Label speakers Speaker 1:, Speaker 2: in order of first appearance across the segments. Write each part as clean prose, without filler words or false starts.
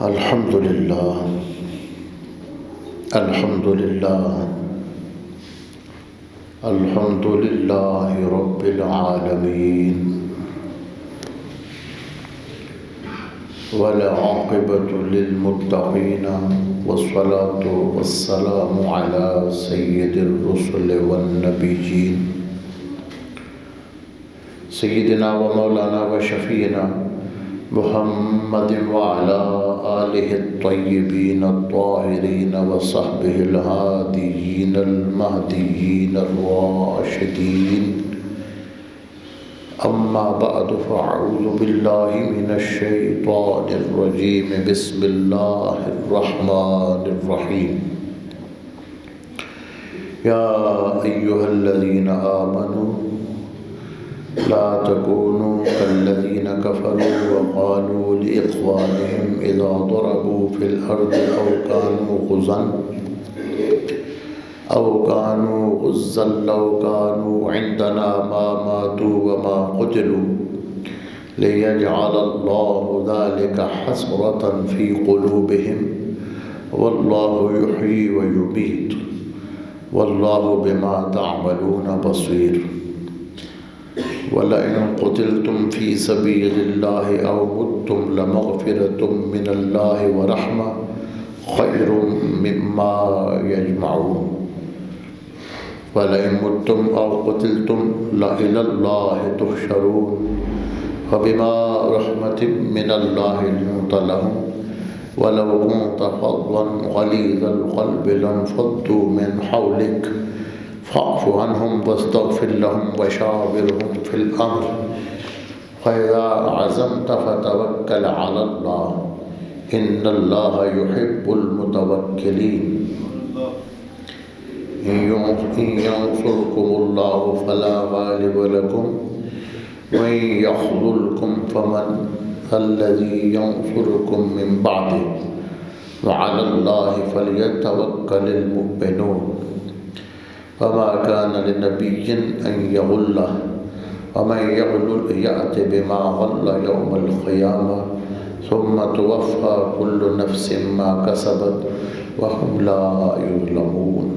Speaker 1: الحمد للہ الحمد للہ الحمد للہ رب العالمین والعاقبۃ للمتقین والصلاة والسلام علی سید الرسل والنبیین سیدنا و مولانا و شفیعنا محمد وعلى آلہ الطیبین الطاہرین وصحبہ الہادیین المہدیین الراشدین اما بعد فاعوذ باللہ من الشیطان الرجیم بسم اللہ الرحمن الرحیم یا ایہا الذین آمنوا لا تكونوا كالذين كفروا وقالوا لإخوانهم إذا ضربوا في الأرض أو كانوا غزا لو كانوا عندنا ما ماتوا وما قتلوا ليجعل الله ذلك حسرة في قلوبهم والله يحيي ويميت والله بما تعملون بصير وَلَئِن قُتِلْتُمْ فِي سَبِيلِ اللَّهِ أَوْ مُتُّمْ لَمَغْفِرَةٌ مِّنَ اللَّهِ وَرَحْمَةٌ خَيْرٌ مِّمَّا يَجْمَعُونَ وَلَئِن مُتُّمْ أَوْ قُتِلْتُمْ لَإِلَى اللَّهِ تُحْشَرُونَ فَبِمَا رَحْمَةٍ مِّنَ اللَّهِ لِنتَ لَهُمْ وَلَوْ كُنتَ فَظًّا غَلِيظَ الْقَلْبِ لَانفَضُّوا مِنْ حَوْلِكَ فاعف عنهم واستغفر لهم وشاورهم في الأمر فإذا عزمت فتوكل على الله إن الله يحب المتوكلين إن ينصركم الله فلا غالب لكم وإن يخذلكم فمن الذي ينصركم من بعده وعلى الله فليتوكل المؤمنون وما كان لنبي أن يغل ومن يغل يأت بما غل يوم القيامة ثم توفى كل نفس ما كسبت وهم لا يظلمون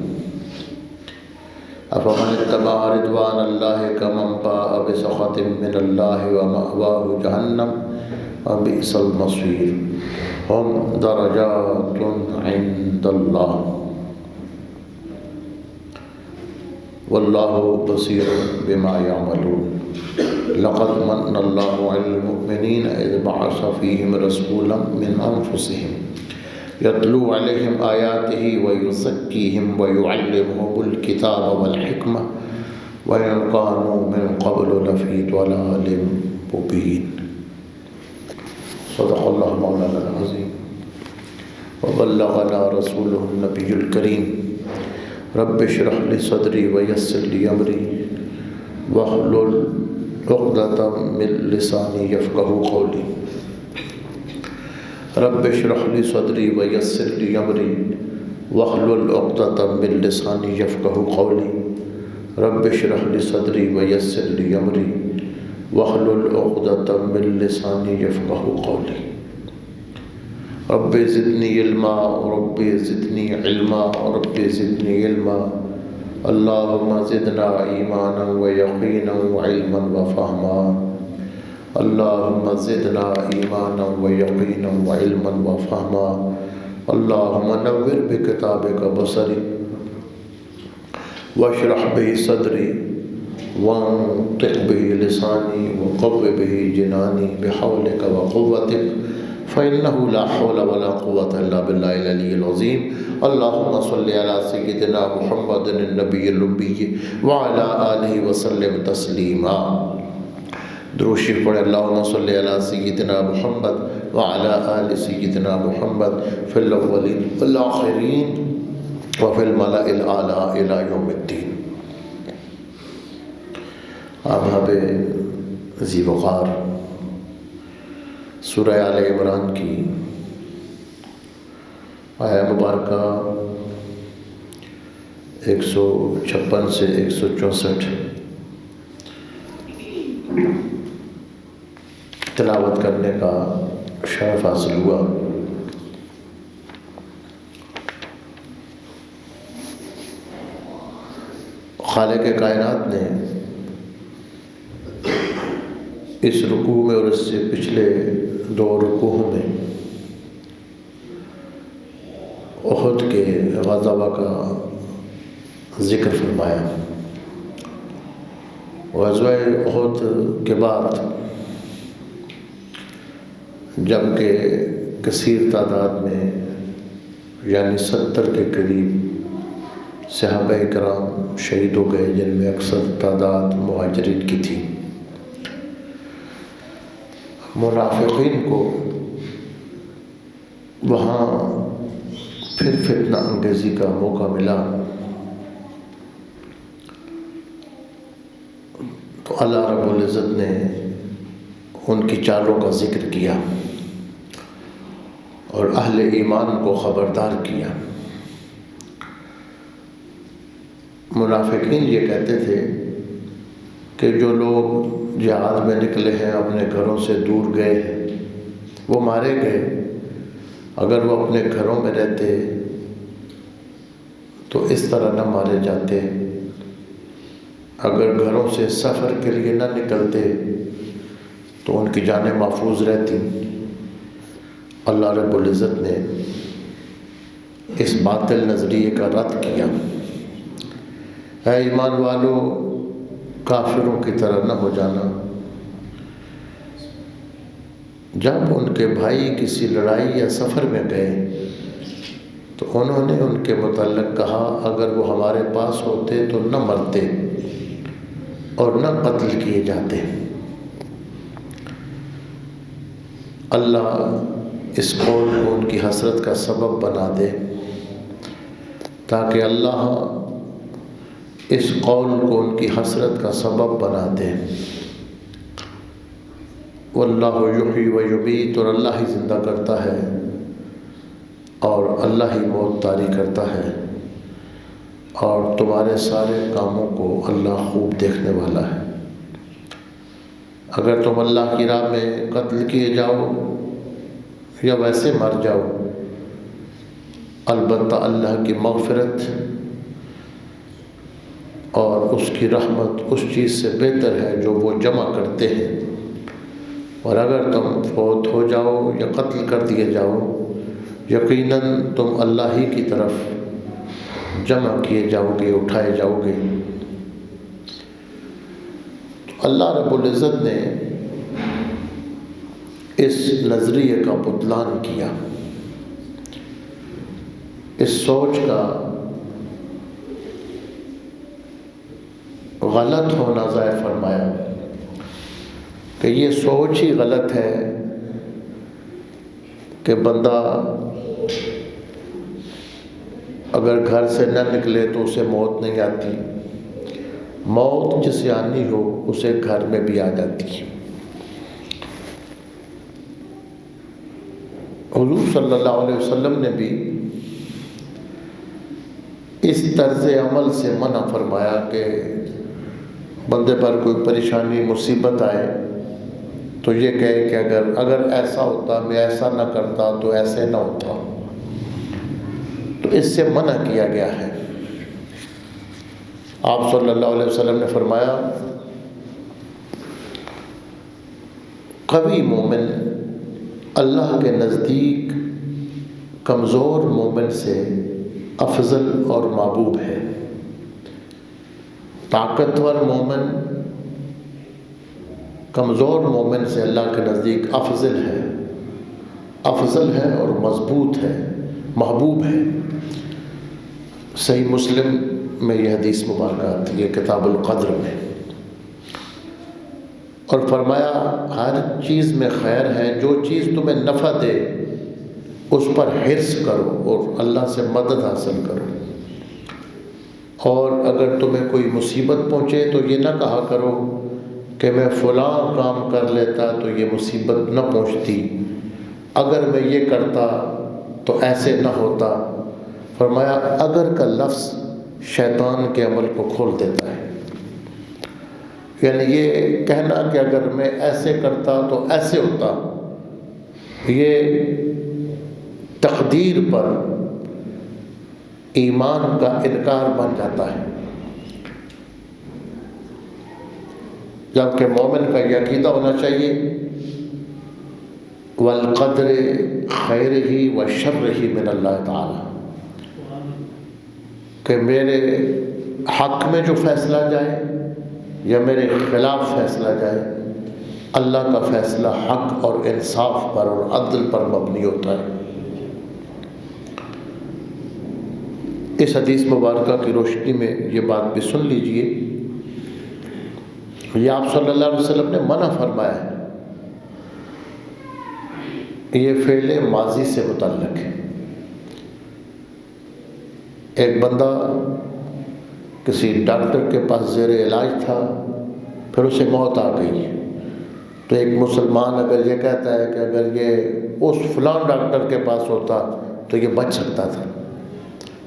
Speaker 1: أفمن اتبع رضوان الله كمن باء بسخط من الله ومأواه جهنم وبئس المصير هم درجات عند الله واللہ بصیر بما یعملون لقد من اللہ علی المؤمنین اذ بعث فیہم رسولا من انفسہم یتلو علیہم آیاتہ ویزکیہم ویعلمہم الکتاب والحکمہ وإن كانوا من قبل لفی ضلال مبین صدق اللہ مولانا العظیم وبلغنا رسولہ النبی الکریم رب اشرح لي صدري ويسر لي أمري واحلل عقدة من لساني يفقهوا قولي رب اشرح لي صدري ويسر لي أمري واحلل عقدة من لساني يفقهوا قولي رب اشرح لي صدري ويسر لي أمري واحلل عقدة من لساني يفقهوا قولي رب زدنی علما رب زدنی علما رب زدنی علما اللہم زدنا ایمانا و یقینا و علما و فہما اللہم زدنا ایمانا و یقینا و علما و فہما اللہم نور بکتابک بصری واشرح به صدری وانطق به لسانی وقو به جنانی بحولک و قوتک فإنه لا حول ولا قوة إلا بالله العلي العظيم اللهم صل على سيدنا محمد النبي الأمي وعلى آله وسلم تسليما درود شریف پڑھیں اللهم صل على سيدنا محمد وعلى آل سيدنا محمد في الأولين والآخرين وفي الملأ الأعلى إلى يوم الدين آباب ذی وقار سورہ آل عمران کی آیہ مبارکہ 156 سے 164 تلاوت کرنے کا شرف حاصل ہوا. خالق کائنات نے اس رکوع میں اور اس سے پچھلے 2 رکوعوں میں احد کے غزوہ کا ذکر فرمایا۔ غزوہ احد کے بعد جبکہ کثیر تعداد میں یعنی 70 کے قریب صحابہ کرام شہید ہو گئے، جن میں اکثر تعداد مہاجرین کی تھی، منافقین کو وہاں پھر فتنہ انگیزی کا موقع ملا تو اللہ رب العزت نے ان کی چالوں کا ذکر کیا اور اہل ایمان کو خبردار کیا۔ منافقین یہ کہتے تھے کہ جو لوگ جہاد میں نکلے ہیں، اپنے گھروں سے دور گئے ہیں، وہ مارے گئے۔ اگر وہ اپنے گھروں میں رہتے تو اس طرح نہ مارے جاتے، اگر گھروں سے سفر کے لیے نہ نکلتے تو ان کی جانیں محفوظ رہتی۔ اللہ رب العزت نے اس باطل نظریے کا رد کیا۔ اے ایمان والو، کافروں کی طرح نہ ہو جانا۔ جب ان کے بھائی کسی لڑائی یا سفر میں گئے تو انہوں نے ان کے متعلق کہا اگر وہ ہمارے پاس ہوتے تو نہ مرتے اور نہ قتل کیے جاتے۔ اللہ اس قول کو ان کی حسرت کا سبب بنا دے تاکہ اللہ اس قول کو ان کی حسرت کا سبب بنا دے۔ واللہ یحیی و یمیت، اور اللہ ہی زندہ کرتا ہے اور اللہ ہی موت طاری کرتا ہے، اور تمہارے سارے کاموں کو اللہ خوب دیکھنے والا ہے۔ اگر تم اللہ کی راہ میں قتل کیے جاؤ یا ویسے مر جاؤ، البتہ اللہ کی مغفرت اور اس کی رحمت اس چیز سے بہتر ہے جو وہ جمع کرتے ہیں، اور اگر تم فوت ہو جاؤ یا قتل کر دیے جاؤ، یقیناً تم اللہ ہی کی طرف جمع کیے جاؤ گے، اٹھائے جاؤ گے۔ اللہ رب العزت نے اس نظریے کا بطلان کیا، اس سوچ کا غلط ہونا ظاہر فرمایا کہ یہ سوچ ہی غلط ہے کہ بندہ اگر گھر سے نہ نکلے تو اسے موت نہیں آتی، موت جسے آنی ہو اسے گھر میں بھی آ جاتی ہے۔ حضور صلی اللہ علیہ وسلم نے بھی اس طرز عمل سے منع فرمایا کہ بندے پر کوئی پریشانی مصیبت آئے تو یہ کہے کہ اگر ایسا ہوتا، میں ایسا نہ کرتا تو ایسے نہ ہوتا، تو اس سے منع کیا گیا ہے۔ آپ صلی اللہ علیہ وسلم نے فرمایا قوی مومن اللہ کے نزدیک کمزور مومن سے افضل اور محبوب ہے، طاقتور مومن کمزور مومن سے اللہ کے نزدیک افضل ہے اور مضبوط ہے، محبوب ہے۔ صحیح مسلم میں یہ حدیث مبارکہ آتی ہے کتاب القدر میں، اور فرمایا ہر چیز میں خیر ہے، جو چیز تمہیں نفع دے اس پر حرص کرو اور اللہ سے مدد حاصل کرو، اور اگر تمہیں کوئی مصیبت پہنچے تو یہ نہ کہا کرو کہ میں فلاں کام کر لیتا تو یہ مصیبت نہ پہنچتی، اگر میں یہ کرتا تو ایسے نہ ہوتا۔ فرمایا اگر کا لفظ شیطان کے عمل کو کھول دیتا ہے، یعنی یہ کہنا کہ اگر میں ایسے کرتا تو ایسے ہوتا، یہ تقدیر پر ایمان کا انکار بن جاتا ہے۔ جبکہ مومن کا یہ عقیدہ ہونا چاہیے والقدر خیرہ و شرہ من اللہ تعالی، کہ میرے حق میں جو فیصلہ جائے یا میرے خلاف فیصلہ جائے، اللہ کا فیصلہ حق اور انصاف پر اور عدل پر مبنی ہوتا ہے۔ اس حدیث مبارکہ کی روشنی میں یہ بات بھی سن لیجئے، یہ آپ صلی اللہ علیہ وسلم نے منع فرمایا ہے، یہ فعل ماضی سے متعلق ہے۔ ایک بندہ کسی ڈاکٹر کے پاس زیر علاج تھا، پھر اسے موت آ گئی، تو ایک مسلمان اگر یہ کہتا ہے کہ اگر یہ اس فلاں ڈاکٹر کے پاس ہوتا تو یہ بچ سکتا تھا،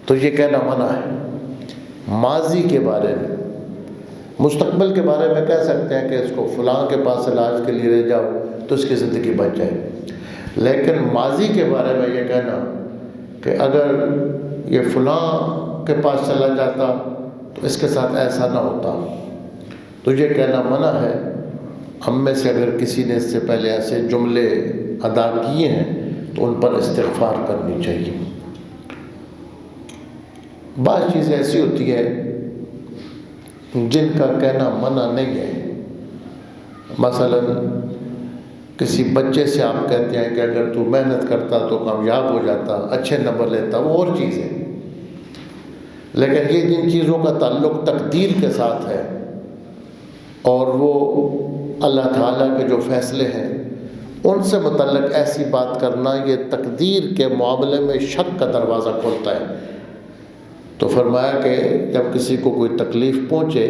Speaker 1: تو یہ کہنا منع ہے۔ ماضی کے بارے میں، مستقبل کے بارے میں کہہ سکتے ہیں کہ اس کو فلاں کے پاس علاج کے لیے لے جاؤ تو اس کی زندگی بچ جائے، لیکن ماضی کے بارے میں یہ کہنا کہ اگر یہ فلاں کے پاس چلا جاتا تو اس کے ساتھ ایسا نہ ہوتا، تو یہ کہنا منع ہے۔ ہم میں سے اگر کسی نے اس سے پہلے ایسے جملے ادا کیے ہیں تو ان پر استغفار کرنی چاہیے۔ بعض چیزیں ایسی ہوتی ہے جن کا کہنا منع نہیں ہے، مثلا کسی بچے سے آپ کہتے ہیں کہ اگر تو محنت کرتا تو کامیاب ہو جاتا، اچھے نمبر لیتا، وہ اور چیز ہے، لیکن یہ جن چیزوں کا تعلق تقدیر کے ساتھ ہے اور وہ اللہ تعالیٰ کے جو فیصلے ہیں ان سے متعلق ایسی بات کرنا، یہ تقدیر کے معاملے میں شک کا دروازہ کھولتا ہے۔ تو فرمایا کہ جب کسی کو کوئی تکلیف پہنچے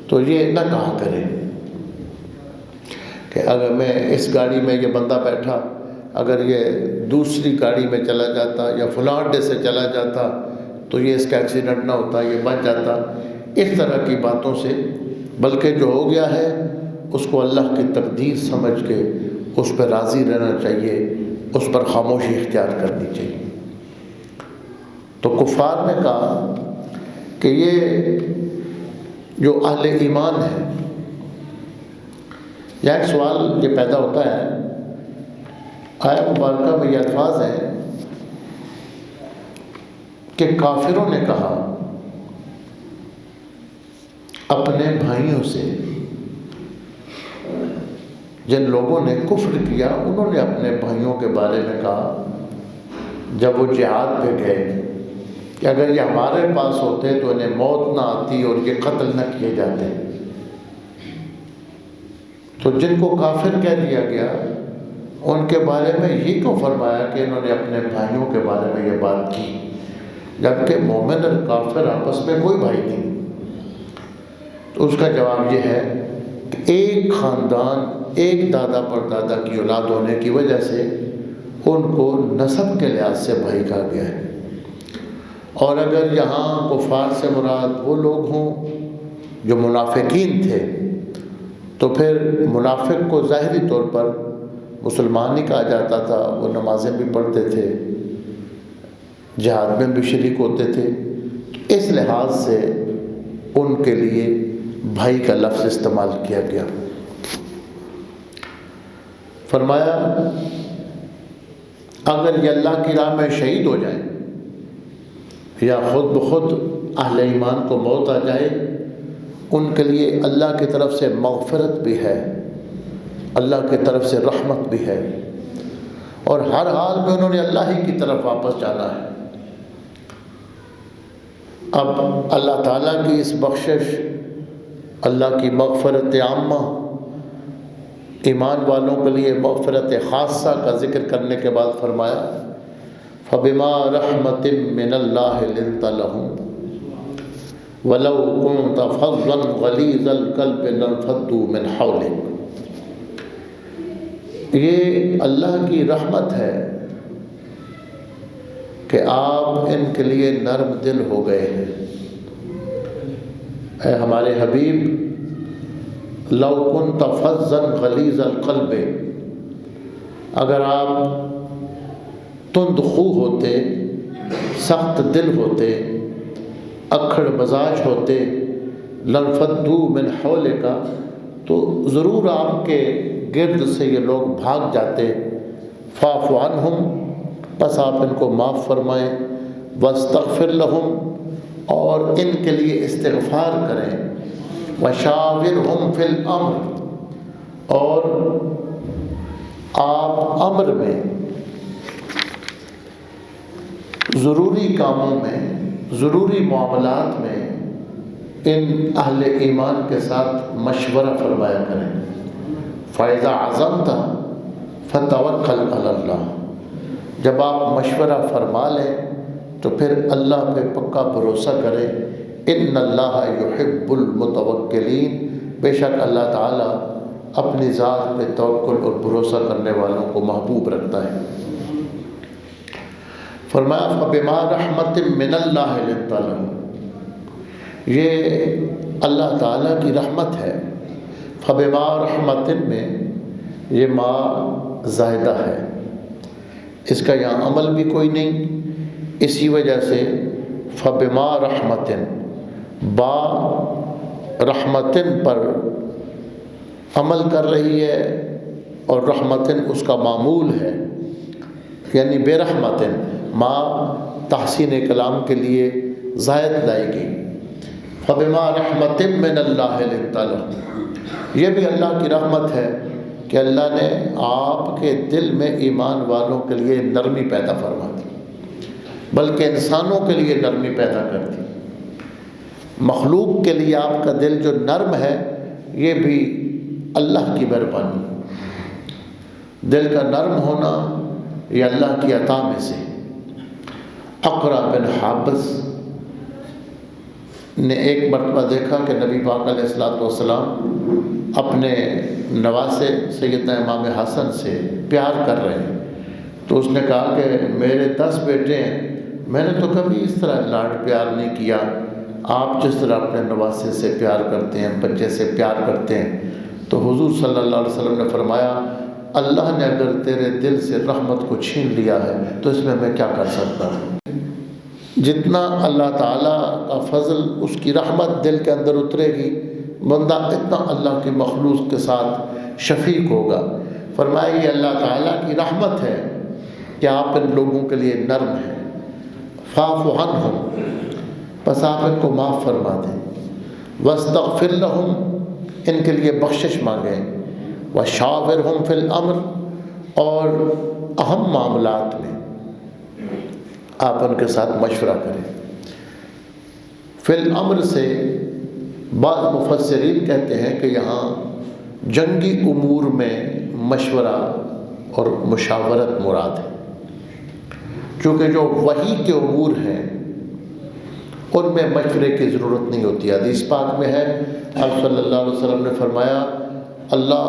Speaker 1: تو یہ نہ کہا کرے کہ اگر میں اس گاڑی میں یہ بندہ بیٹھا، اگر یہ دوسری گاڑی میں چلا جاتا یا فلاں اڈے سے چلا جاتا تو یہ اس کا ایکسیڈنٹ نہ ہوتا، یہ بچ جاتا، اس طرح کی باتوں سے، بلکہ جو ہو گیا ہے اس کو اللہ کی تقدیر سمجھ کے اس پہ راضی رہنا چاہیے، اس پر خاموشی اختیار کرنی چاہیے۔ تو کفار نے کہا کہ یہ جو اہل ایمان ہے، یا ایک سوال یہ پیدا ہوتا ہے، آیت مبارکہ میں یہ الفاظ ہیں کہ کافروں نے کہا اپنے بھائیوں سے، جن لوگوں نے کفر کیا انہوں نے اپنے بھائیوں کے بارے میں کہا جب وہ جہاد پہ گئے کہ اگر یہ ہمارے پاس ہوتے تو انہیں موت نہ آتی اور یہ قتل نہ کیے جاتے۔ تو جن کو کافر کہہ دیا گیا ان کے بارے میں یہ کیوں فرمایا کہ انہوں نے اپنے بھائیوں کے بارے میں یہ بات کی، جبکہ مومن اور کافر آپس میں کوئی بھائی نہیں؟ تو اس کا جواب یہ ہے کہ ایک خاندان، ایک دادا پر دادا کی اولاد ہونے کی وجہ سے ان کو نسب کے لحاظ سے بھائی کہا گیا ہے، اور اگر یہاں کفار سے مراد وہ لوگ ہوں جو منافقین تھے تو پھر منافق کو ظاہری طور پر مسلمان ہی کہا جاتا تھا، وہ نمازیں بھی پڑھتے تھے، جہاد میں بھی شریک ہوتے تھے، اس لحاظ سے ان کے لیے بھائی کا لفظ استعمال کیا گیا۔ فرمایا اگر یہ اللہ کی راہ میں شہید ہو جائیں یا خود بخود اہل ایمان کو موت آ جائے، ان کے لیے اللہ کی طرف سے مغفرت بھی ہے، اللہ کی طرف سے رحمت بھی ہے، اور ہر حال میں انہوں نے اللہ ہی کی طرف واپس جانا ہے۔ اب اللہ تعالیٰ کی اس بخشش، اللہ کی مغفرت عامہ، ایمان والوں کے لیے مغفرت خاصہ کا ذکر کرنے کے بعد فرمایا فَبِمَا رَحْمَةٍ مِّنَ اللَّهِ لِنْتَ لَهُمْ وَلَوْ كُنْتَ فَظًّا غَلِيظَ الْقَلْبِ لَانفَضُّوا مِنْ حَوْلِكَ۔ یہ اللہ کی رحمت ہے کہ آپ ان کے لیے نرم دل ہو گئے ہیں۔ اے ہمارے حبیب، لو كنت فظا غلیظ القلب، اگر آپ تند خو ہوتے، سخت دل ہوتے، اکھڑ مزاج ہوتے، لانفضوا من حولک، تو ضرور آپ کے گرد سے یہ لوگ بھاگ جاتے۔ فاعف عنہم، بس آپ ان کو معاف فرمائیں، واستغفر لہم، اور ان کے لیے استغفار کریں، وشاورہم فی الامر، اور آپ امر میں، ضروری کاموں میں، ضروری معاملات میں ان اہل ایمان کے ساتھ مشورہ فرمایا کریں۔ فَإِذَا عَزَمْتَ فَتَوَكَّلْ عَلَى اللَّهِ، جب آپ مشورہ فرما لیں تو پھر اللہ پہ پکا بھروسہ کریں۔ إِنَّ اللَّهَ يُحِبُّ الْمُتَوَكِّلِينَ، بے شک اللہ تعالیٰ اپنی ذات پہ توکل اور بھروسہ کرنے والوں کو محبوب رکھتا ہے۔ فرمایا فَبِمَا رَحْمَةٍ مِّنَ اللَّهِ لِنتَ لَهُمْ، یہ اللہ تعالیٰ کی رحمت ہے۔ فَبِمَا رَحْمَةٍ میں یہ ما زائدہ ہے، اس کا یہاں عمل بھی کوئی نہیں، اسی وجہ سے فَبِمَا رَحْمَةٍ، با رحمتن پر عمل کر رہی ہے اور رحمتن اس کا معمول ہے، یعنی بے رحمتن، ما تحسین کلام کے لیے زائد لائی گئی۔ فَبِمَا رَحْمَةٍ مِّنَ اللَّهِ لِنتَ لَهُمْ، یہ بھی اللہ کی رحمت ہے کہ اللہ نے آپ کے دل میں ایمان والوں کے لیے نرمی پیدا فرما دی، بلکہ انسانوں کے لیے نرمی پیدا کر دی۔ مخلوق کے لیے آپ کا دل جو نرم ہے، یہ بھی اللہ کی مہربانی، دل کا نرم ہونا یہ اللہ کی عطا میں سے۔ اقرا بن حابس نے ایک مرتبہ دیکھا کہ نبی پاک علیہ السلام اپنے نواسے سیدنا امام حسن سے پیار کر رہے ہیں، تو اس نے کہا کہ میرے 10 بیٹے ہیں، میں نے تو کبھی اس طرح لاڈ پیار نہیں کیا، آپ جس طرح اپنے نواسے سے پیار کرتے ہیں، بچے سے پیار کرتے ہیں۔ تو حضور صلی اللہ علیہ وسلم نے فرمایا اللہ نے اگر تیرے دل سے رحمت کو چھین لیا ہے تو اس میں کیا کر سکتا ہوں۔ جتنا اللہ تعالیٰ کا فضل، اس کی رحمت دل کے اندر اترے گی، بندہ اتنا اللہ کی مخلوق کے ساتھ شفیق ہوگا۔ فرمایا یہ اللہ تعالیٰ کی رحمت ہے کہ آپ ان لوگوں کے لیے نرم ہیں۔ فاعف عنہم، بس آپ ان کو معاف فرما دیں، واستغفر لہم، ان کے لیے بخشش مانگیں، وشاورہم فی الامر، اور اہم معاملات میں آپ ان کے ساتھ مشورہ کریں۔ فی الامر سے بعض مفسرین کہتے ہیں کہ یہاں جنگی امور میں مشورہ اور مشاورت مراد ہے، کیونکہ جو وحی کے امور ہیں ان میں مشورے کی ضرورت نہیں ہوتی۔ حدیث پاک میں ہے، آپ صلی اللہ علیہ وسلم نے فرمایا اللہ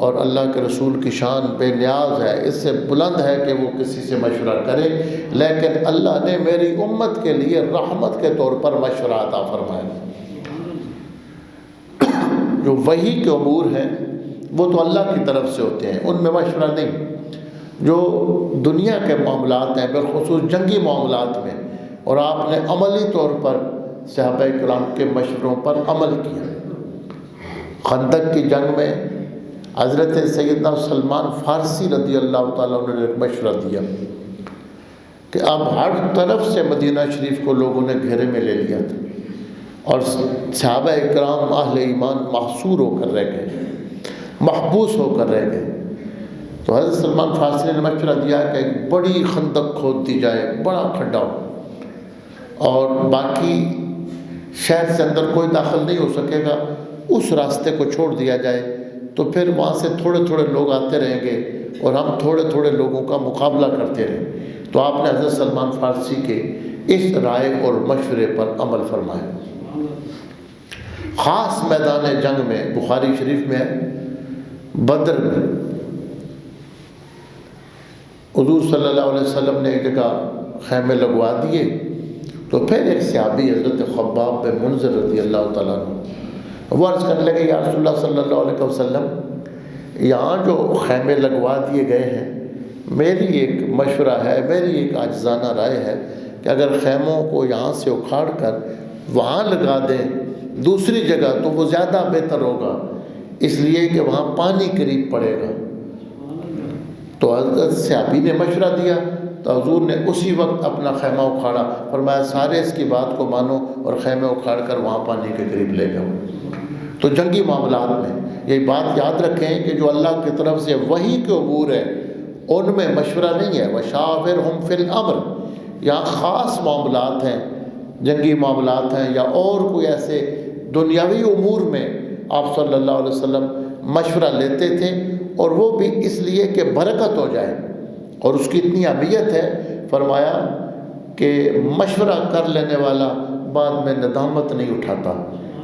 Speaker 1: اور اللہ کے رسول کی شان بے نیاز ہے، اس سے بلند ہے کہ وہ کسی سے مشورہ کرے، لیکن اللہ نے میری امت کے لیے رحمت کے طور پر مشورہ عطا فرمایا۔ جو وحی کے امور ہیں وہ تو اللہ کی طرف سے ہوتے ہیں، ان میں مشورہ نہیں۔ جو دنیا کے معاملات ہیں، بالخصوص جنگی معاملات میں، اور آپ نے عملی طور پر صحابہ کرام کے مشوروں پر عمل کیا۔ خندق کی جنگ میں حضرت سیدنا سلمان فارسی رضی اللہ تعالیٰ عنہ نے ایک مشورہ دیا کہ اب ہر طرف سے مدینہ شریف کو لوگوں نے گھیرے میں لے لیا تھا، اور صحابہ اکرام اہل ایمان محصور ہو کر رہ گئے، محبوس ہو کر رہ گئے۔ تو حضرت سلمان فارسی نے مشورہ دیا کہ ایک بڑی خندق کھود دی جائے، بڑا کھڈا ہو، اور باقی شہر سے اندر کوئی داخل نہیں ہو سکے گا، اس راستے کو چھوڑ دیا جائے، تو پھر وہاں سے تھوڑے تھوڑے لوگ آتے رہیں گے اور ہم تھوڑے تھوڑے لوگوں کا مقابلہ کرتے رہیں۔ تو آپ نے حضرت سلمان فارسی کے اس رائے اور مشورے پر عمل فرمایا۔ خاص میدان جنگ میں، بخاری شریف میں بدر میں حضور صلی اللہ علیہ وسلم نے ایک جگہ خیمے لگوا دیے، تو پھر ایک صحابی حضرت خباب بن منذر رضی اللہ تعالیٰ عنہ وہ عرض کرنے لگے یا رسول اللہ صلی اللہ علیہ وسلم، یہاں جو خیمے لگوا دیے گئے ہیں، میری ایک مشورہ ہے، میری ایک عاجزانہ رائے ہے کہ اگر خیموں کو یہاں سے اکھاڑ کر وہاں لگا دیں دوسری جگہ تو وہ زیادہ بہتر ہوگا، اس لیے کہ وہاں پانی قریب پڑے گا۔ تو حضرت صحابی نے مشورہ دیا تو حضور نے اسی وقت اپنا خیمہ اکھاڑا، فرمایا سارے اس کی بات کو مانو اور خیمے اکھاڑ کر وہاں پانی کے قریب لے جاؤ۔ تو جنگی معاملات میں یہ بات یاد رکھیں کہ جو اللہ کی طرف سے وحی کے امور ہے ان میں مشورہ نہیں ہے۔ وَشَاوِرْهُمْ فِي الْأَمْرِ، یہاں خاص معاملات ہیں، جنگی معاملات ہیں یا اور کوئی ایسے دنیاوی امور میں آپ صلی اللہ علیہ وسلم مشورہ لیتے تھے، اور وہ بھی اس لیے کہ برکت ہو جائے، اور اس کی اتنی اہمیت ہے فرمایا کہ مشورہ کر لینے والا بعد میں ندامت نہیں اٹھاتا،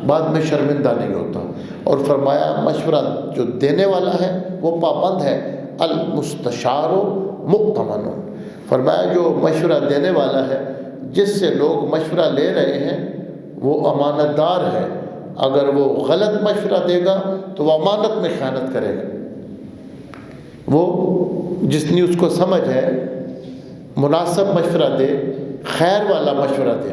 Speaker 1: بعد میں شرمندہ نہیں ہوتا، اور فرمایا مشورہ جو دینے والا ہے وہ پابند ہے، المستشار مؤتمن، فرمایا جو مشورہ دینے والا ہے جس سے لوگ مشورہ لے رہے ہیں وہ امانت دار ہے، اگر وہ غلط مشورہ دے گا تو وہ امانت میں خیانت کرے گا۔ وہ جتنی اس کو سمجھ ہے مناسب مشورہ دے، خیر والا مشورہ دے۔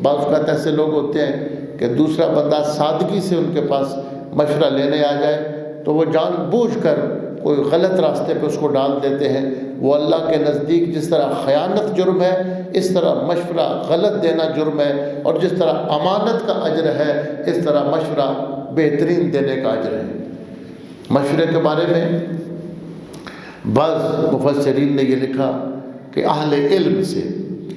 Speaker 1: بعض اوقات ایسے لوگ ہوتے ہیں کہ دوسرا بندہ سادگی سے ان کے پاس مشورہ لینے آ جائے تو وہ جان بوجھ کر کوئی غلط راستے پہ اس کو ڈال دیتے ہیں۔ وہ اللہ کے نزدیک جس طرح خیانت جرم ہے، اس طرح مشورہ غلط دینا جرم ہے، اور جس طرح امانت کا اجر ہے اس طرح مشورہ بہترین دینے کا اجر ہے۔ مشورے کے بارے میں بعض مفسرین نے یہ لکھا کہ اہل علم سے،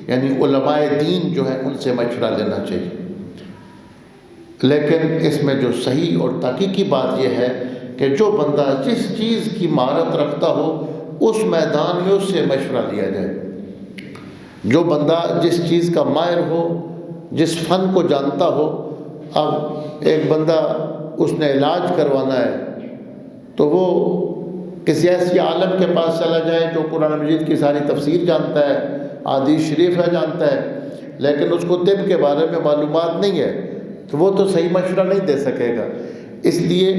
Speaker 1: یعنی علماء دین جو ہیں ان سے مشورہ لینا چاہیے، لیکن اس میں جو صحیح اور تحقیقی بات یہ ہے کہ جو بندہ جس چیز کی مہارت رکھتا ہو اس میدان میں اس سے مشورہ لیا جائے۔ جو بندہ جس چیز کا ماہر ہو، جس فن کو جانتا ہو، اب ایک بندہ اس نے علاج کروانا ہے تو وہ کسی ایسی عالم کے پاس چلا جائے جو قرآن مجید کی ساری تفسیر جانتا ہے، حدیث شریف ہے جانتا ہے، لیکن اس کو طب کے بارے میں معلومات نہیں ہے تو وہ تو صحیح مشورہ نہیں دے سکے گا۔ اس لیے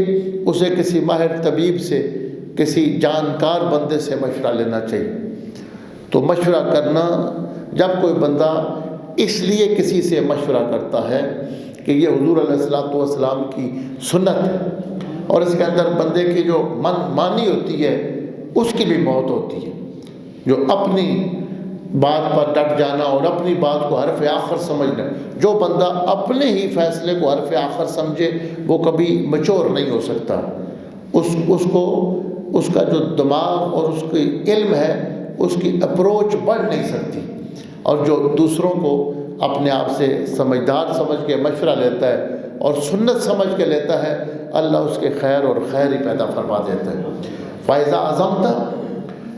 Speaker 1: اسے کسی ماہر طبیب سے، کسی جانکار بندے سے مشورہ لینا چاہیے۔ تو مشورہ کرنا، جب کوئی بندہ اس لیے کسی سے مشورہ کرتا ہے کہ یہ حضور علیہ السلام کی سنت ہے، اور اس کے اندر بندے کی جو من مانی ہوتی ہے اس کی بھی موت ہوتی ہے۔ جو اپنی بات پر ڈٹ جانا اور اپنی بات کو حرف آخر سمجھنا، جو بندہ اپنے ہی فیصلے کو حرف آخر سمجھے وہ کبھی میچور نہیں ہو سکتا۔ اس کا جو دماغ اور اس کی علم ہے اس کی اپروچ بڑھ نہیں سکتی، اور جو دوسروں کو اپنے آپ سے سمجھدار سمجھ کے مشورہ لیتا ہے اور سنت سمجھ کے لیتا ہے، اللہ اس کے خیر اور خیر ہی پیدا فرما دیتا ہے۔ فَإِذَا عَزَمْتَ،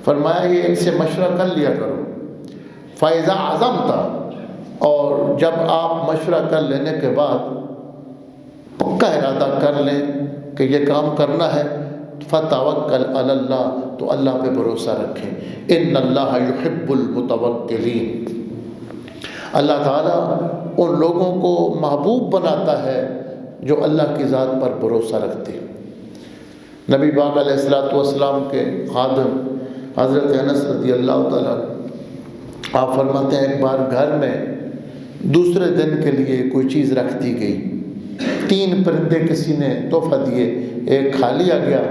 Speaker 1: فرمایا یہ ان سے مشورہ کر لیا کرو۔ فَإِذَا عَزَمْتَ، اور جب آپ مشورہ کر لینے کے بعد پکا ارادہ کر لیں کہ یہ کام کرنا ہے، فَتَوَكَّلْ عَلَى اللَّهِ، تو اللہ پہ بھروسہ رکھیں۔ إِنَّ اللَّهَ يُحِبُّ الْمُتَوَكِّلِينَ، اللہ تعالیٰ ان لوگوں کو محبوب بناتا ہے جو اللہ کی ذات پر بھروسہ رکھتے ہیں۔ نبی پاک علیہ السلام کے خادم حضرت انس رضی اللہ تعالیٰ آپ فرماتے ہیں ایک بار گھر میں دوسرے دن کے لیے کوئی چیز رکھ دی گئی، 3 پرندے کسی نے تحفہ دیے، ایک کھا لیا گیا،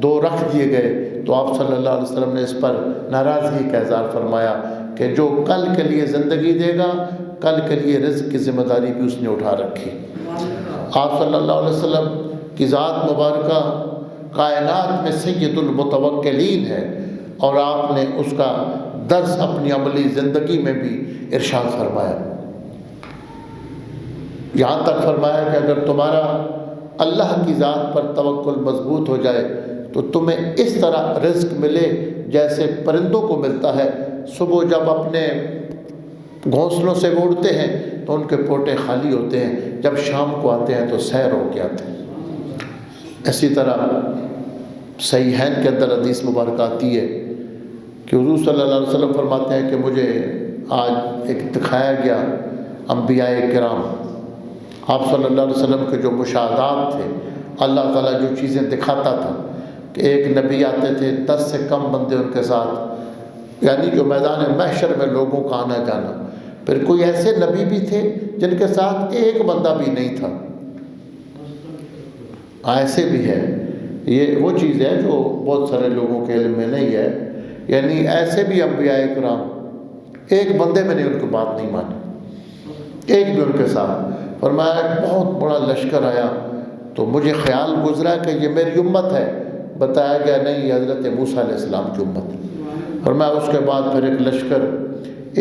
Speaker 1: 2 رکھ دیے گئے، تو آپ صلی اللہ علیہ وسلم نے اس پر ناراضگی کا اظہار فرمایا کہ جو کل کے لیے زندگی دے گا کل کے لیے رزق کی ذمہ داری بھی اس نے اٹھا رکھی۔ آپ صلی اللہ علیہ وسلم کی ذات مبارکہ کائنات میں سید المتوکلین ہے، اور آپ نے اس کا درس اپنی عملی زندگی میں بھی ارشاد فرمایا۔ یہاں تک فرمایا کہ اگر تمہارا اللہ کی ذات پر توکل مضبوط ہو جائے تو تمہیں اس طرح رزق ملے جیسے پرندوں کو ملتا ہے، صبح جب اپنے گھونسلوں سے اڑتے ہیں تو ان کے پوٹے خالی ہوتے ہیں، جب شام کو آتے ہیں تو سیر ہو کے آتے ہیں۔ اسی طرح صحیحین کے اندر حدیث مبارکہ آتی ہے کہ حضور صلی اللہ علیہ وسلم فرماتے ہیں کہ مجھے آج ایک دکھایا گیا انبیاء کرام، آپ صلی اللہ علیہ وسلم کے جو مشاہدات تھے، اللہ تعالیٰ جو چیزیں دکھاتا تھا کہ ایک نبی آتے تھے 10 سے کم بندے ان کے ساتھ، یعنی جو میدان محشر میں لوگوں کا آنا جانا، پھر کوئی ایسے نبی بھی تھے جن کے ساتھ ایک بندہ بھی نہیں تھا، ایسے بھی ہے یہ وہ چیز ہے جو بہت سارے لوگوں کے علم میں نہیں ہے. یعنی ایسے بھی انبیاء کرام ایک بندے میں نے ان کی بات نہیں مانی, ایک بھی ان کے ساتھ. فرمایا ایک بہت بڑا لشکر آیا تو مجھے خیال گزرا کہ یہ میری امت ہے. بتایا گیا نہیں, یہ حضرت موسیٰ علیہ السلام کی امت ہے. فرمایا اس کے بعد پھر ایک لشکر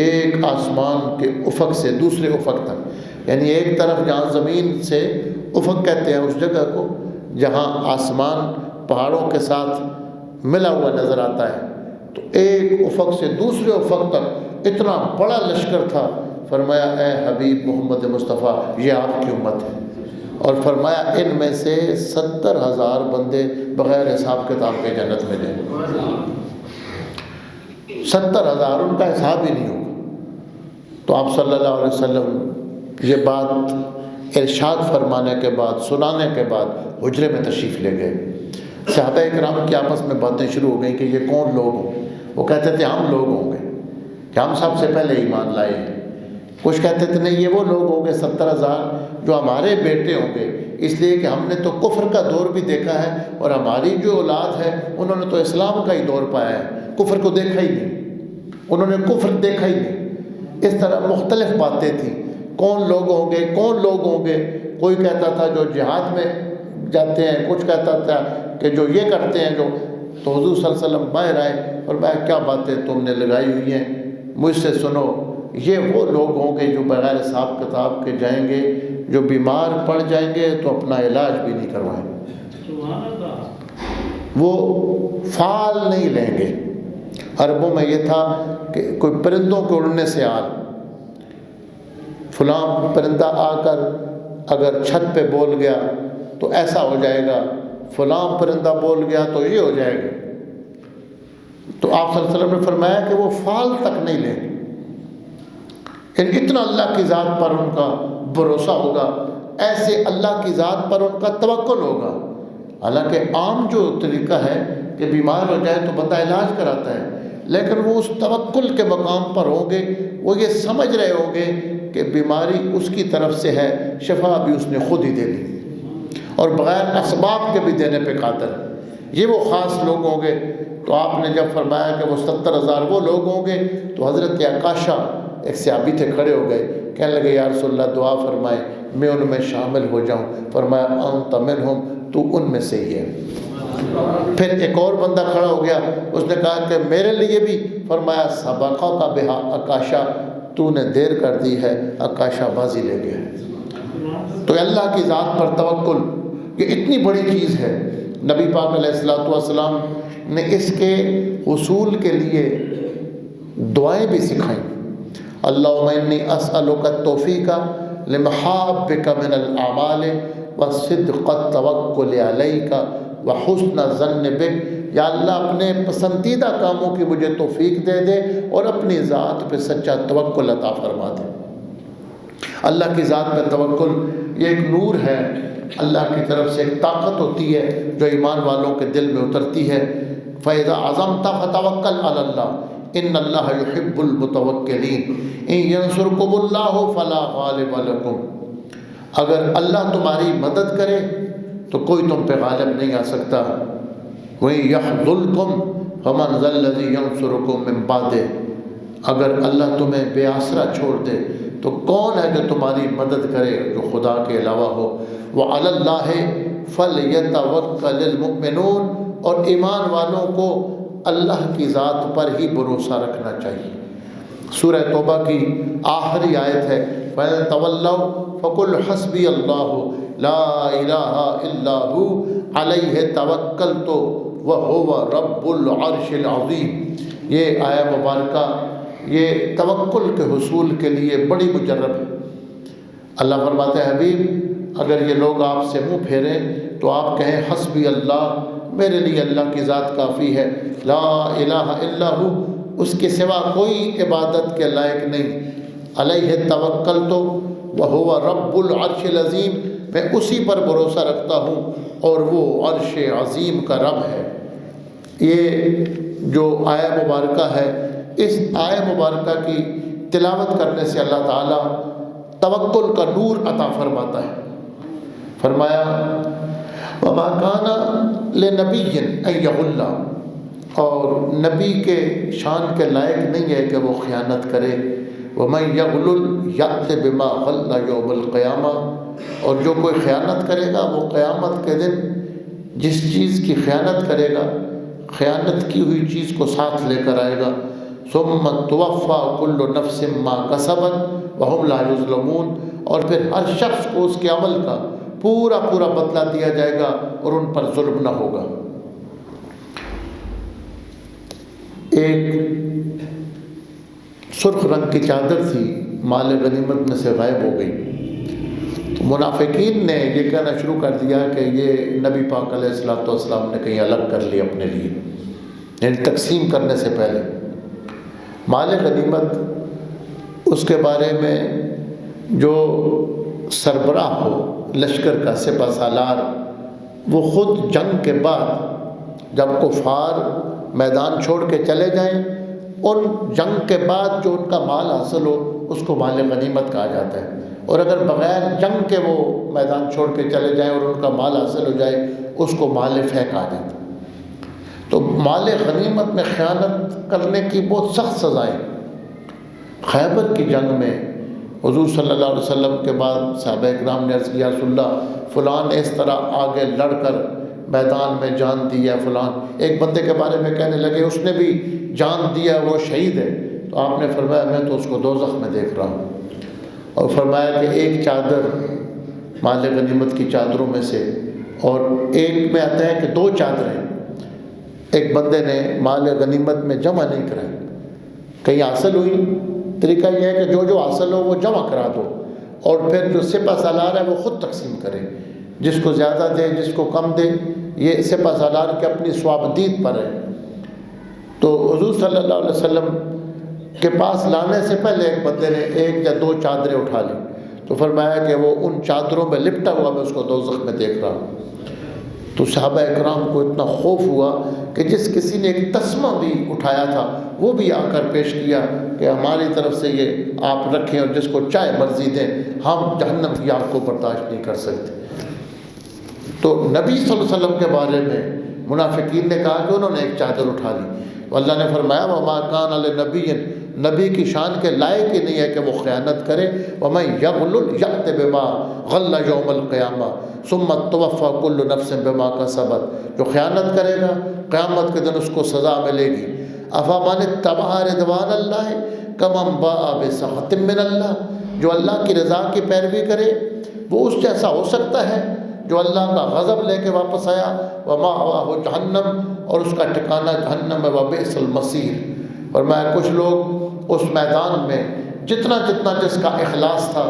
Speaker 1: ایک آسمان کے افق سے دوسرے افق تک, یعنی ایک طرف جہاں زمین سے افق کہتے ہیں اس جگہ کو جہاں آسمان پہاڑوں کے ساتھ ملا ہوا نظر آتا ہے, تو ایک افق سے دوسرے افق تک اتنا بڑا لشکر تھا. فرمایا اے حبیب محمد مصطفیٰ یہ آپ کی امت ہے. اور فرمایا ان میں سے 70,000 بندے بغیر حساب کتاب کے جنت میں جائیں. 70,000 ان کا حساب ہی نہیں ہوگا. تو آپ صلی اللہ علیہ وسلم یہ بات ارشاد فرمانے کے بعد سنانے کے بعد حجرے میں تشریف لے گئے. صحابہ کرام کی آپس میں باتیں شروع ہو گئیں کہ یہ کون لوگ ہوں. وہ کہتے تھے ہم لوگ ہوں گے کہ ہم سب سے پہلے ایمان لائے ہیں. کچھ کہتے تھے نہیں یہ وہ لوگ ہوں گے 70,000 جو ہمارے بیٹے ہوں گے, اس لیے کہ ہم نے تو کفر کا دور بھی دیکھا ہے اور ہماری جو اولاد ہے انہوں نے تو اسلام کا ہی دور پایا ہے, کفر کو دیکھا ہی نہیں, انہوں نے کفر دیکھا ہی نہیں. اس طرح مختلف باتیں تھیں کون لوگ ہوں گے کون لوگ ہوں گے. کوئی کہتا تھا جو جہاد میں جاتے ہیں, کچھ کہتا تھا کہ جو یہ کرتے ہیں جو. تو حضور صلی اللہ علیہ وسلم باہر آئے اور میں کیا باتیں تم نے لگائی ہوئی ہیں, مجھ سے سنو. یہ وہ لوگ ہوں گے جو بغیر حساب کتاب کے جائیں گے, جو بیمار پڑ جائیں گے تو اپنا علاج بھی نہیں کروائیں گے, وہ فال نہیں لیں گے. عربوں میں یہ تھا کہ کوئی پرندوں کے اڑنے سے آل, فلاں پرندہ آ کر اگر چھت پہ بول گیا تو ایسا ہو جائے گا, فلاں پرندہ بول گیا تو یہ ہو جائے گا. تو آپ صلی اللہ علیہ وسلم نے فرمایا کہ وہ فال تک نہیں لیں. اتنا اللہ کی ذات پر ان کا بھروسہ ہوگا, ایسے اللہ کی ذات پر ان کا توکل ہوگا. حالانکہ عام جو طریقہ ہے کہ بیمار ہو جائے تو بندہ علاج کراتا ہے, لیکن وہ اس توکل کے مقام پر ہوں گے, وہ یہ سمجھ رہے ہوں گے کہ بیماری اس کی طرف سے ہے, شفا بھی اس نے خود ہی دے دی اور بغیر اسباب کے بھی دینے پہ قادر ہے. یہ وہ خاص لوگ ہوں گے. تو آپ نے جب فرمایا کہ وہ 70,000 وہ لوگ ہوں گے تو حضرت عکاشہ ایک صحابی تھے کھڑے ہو گئے, کہنے لگے یا رسول اللہ دعا فرمائے میں ان میں شامل ہو جاؤں. فرمایا انت منہم, تو ان میں سے ہی ہے. پھر ایک اور بندہ کھڑا ہو گیا, اس نے کہا کہ میرے لیے بھی. فرمایا سبقہ کا بہا عکاشہ, تو نے دیر کر دی ہے, عکاشہ بازی لے گیا. تو اللہ کی ذات پر توکل یہ اتنی بڑی چیز ہے. نبی پاک علیہ الصلوۃ والسلام نے اس کے حصول کے لیے دعائیں بھی سکھائیں. اللہم انی اسألک التوفیق لمحابک من الاعمال وصدق التوکل علیک وحسن الظن بک. یا اللہ اپنے پسندیدہ کاموں کی مجھے توفیق دے دے اور اپنی ذات پہ سچا توکل عطا فرما دے. اللہ کی ذات پہ توکل یہ ایک نور ہے, اللہ کی طرف سے ایک طاقت ہوتی ہے جو ایمان والوں کے دل میں اترتی ہے. فَإِذَا عَزَمْتَ فَتَوَكَّلْ عَلَى اللَّهِ إِنَّ اللَّهَ يُحِبُّ الْمُتَوَكِّلِينَ إِن يَنصُرْكُمُ اللَّهُ فَلَا غَالِبَ لَكُمْ. اگر اللہ تمہاری مدد کرے تو کوئی تم پہ غالب نہیں آ سکتا. وَإِن يَخْذُلْكُمْ فَمَنْ ذَا الَّذِي يَنصُرُكُم مِّن بَعْدِهِ. اگر اللہ تمہیں بے آسرا چھوڑ دے تو کون ہے جو تمہاری مدد کرے جو خدا کے علاوہ ہو. وَعَلَى اللَّهِ فَلْيَتَوَكَّلِ الْمُؤْمِنُونَ. اور ایمان والوں کو اللہ کی ذات پر ہی بھروسہ رکھنا چاہیے. سورہ توبہ کی آخری آیت ہے فَإِن تَوَلَّوْا فَقُلْ حَسْبِيَ اللَّهُ لَا إِلَٰهَ إِلَّا هُوَ عَلَيْهِ تَوَكَّلْتُ وَهُوَ رَبُّ الْعَرْشِ الْعَظِيمِ. یہ آیہ مبارکہ یہ توکل کے حصول کے لیے بڑی مجرب ہے. اللہ فرماتے ہیں حبیب اگر یہ لوگ آپ سے منہ پھیریں تو آپ کہیں حسبی اللہ, میرے لیے اللہ کی ذات کافی ہے. لا الہ الا ہو, اس کے سوا کوئی عبادت کے لائق نہیں. علیہ توکلت وہو رب العرش العظیم, میں اسی پر بھروسہ رکھتا ہوں اور وہ عرش عظیم کا رب ہے. یہ جو آیہ مبارکہ ہے, اس آیہ مبارکہ کی تلاوت کرنے سے اللہ تعالیٰ توکل کا نور عطا فرماتا ہے. فرمایا وما کان لنبی ان یغل، اور نبی کے شان کے لائق نہیں ہے کہ وہ خیانت کرے. ومن یغلل یأت بما غل یوم القیامہ، اور جو کوئی خیانت کرے گا وہ قیامت کے دن جس چیز کی خیانت کرے گا، خیانت کی ہوئی چیز کو ساتھ لے کر آئے گا. ثم توفی کل نفس ما کسبت وہم لا یظلمون، اور پھر ہر شخص کو اس کے عمل کا پورا بدلہ دیا جائے گا اور ان پر ظلم نہ ہوگا. ایک سرخ رنگ کی چادر تھی، مال غنیمت میں سے غائب ہو گئی. تو منافقین نے یہ کہنا شروع کر دیا کہ یہ نبی پاک علیہ الصلوۃ والسلام نے کہیں الگ کر لی اپنے لیے، یعنی تقسیم کرنے سے پہلے. مال غنیمت اس کے بارے میں جو سربراہ ہو لشکر کا، سپہ سالار، وہ خود جنگ کے بعد جب کفار میدان چھوڑ کے چلے جائیں، ان جنگ کے بعد جو ان کا مال حاصل ہو اس کو مال غنیمت کہا جاتا ہے. اور اگر بغیر جنگ کے وہ میدان چھوڑ کے چلے جائیں اور ان کا مال حاصل ہو جائے اس کو مال فے کہا جاتا ہے. تو مال غنیمت میں خیانت کرنے کی بہت سخت سزائیں. خیبر کی جنگ میں حضور صلی اللہ علیہ وسلم کے بعد صحابہ اکرام نے عرض کیا رسول اللہ فلان اس طرح آگے لڑ کر میدان میں جان دیا، فلان ایک بندے کے بارے میں کہنے لگے اس نے بھی جان دیا، وہ شہید ہے. تو آپ نے فرمایا میں تو اس کو دوزخ میں دیکھ رہا ہوں. اور فرمایا کہ ایک چادر مال غنیمت کی چادروں میں سے، اور ایک میں آتا ہے کہ دو چادریں ایک بندے نے مال غنیمت میں جمع نہیں کرائی، کہیں حاصل ہوئی، طریقہ یہ ہے کہ جو حاصل ہو وہ جمع کرا دو، اور پھر جو سپہ سالار ہے وہ خود تقسیم کرے، جس کو زیادہ دے جس کو کم دے، یہ سپہ سالار کی اپنی ثوابدید پر ہے. تو حضور صلی اللہ علیہ وسلم کے پاس لانے سے پہلے ایک بندے نے ایک یا دو چادریں اٹھا لی، تو فرمایا کہ وہ ان چادروں میں لپٹا ہوا میں اس کو دوزخ میں دیکھ رہا ہوں. تو صحابہ اکرام کو اتنا خوف ہوا کہ جس کسی نے ایک تسمہ بھی اٹھایا تھا وہ بھی آ کر پیش کیا کہ ہماری طرف سے یہ آپ رکھیں اور جس کو چاہے مرضی دیں، ہم جہنم کی آگ کو برداشت نہیں کر سکتے. تو نبی صلی اللہ علیہ وسلم کے بارے میں منافقین نے کہا کہ انہوں نے ایک چادر اٹھا لی. اللہ نے فرمایا وما کان لنبی، نبی کی شان کے لائق ہی نہیں ہے کہ وہ خیانت کرے. ومن یغلل یأت بما غل یوم القیامہ ثم توفی کل نفس بما کسبت، جو خیانت کرے گا قیامت کے دن اس کو سزا ملے گی. افمن اتبع رضوان اللہ کمن باء بسخط من اللہ، جو اللہ کی رضا کی پیروی کرے وہ اس جیسا ہو سکتا ہے جو اللہ کا غضب لے کے واپس آیا. ومأواہ جہنم، اور اس کا ٹھکانہ جہنم ہے، وبئس المصیر. اور میں کچھ لوگ اس میدان میں جتنا جس کا اخلاص تھا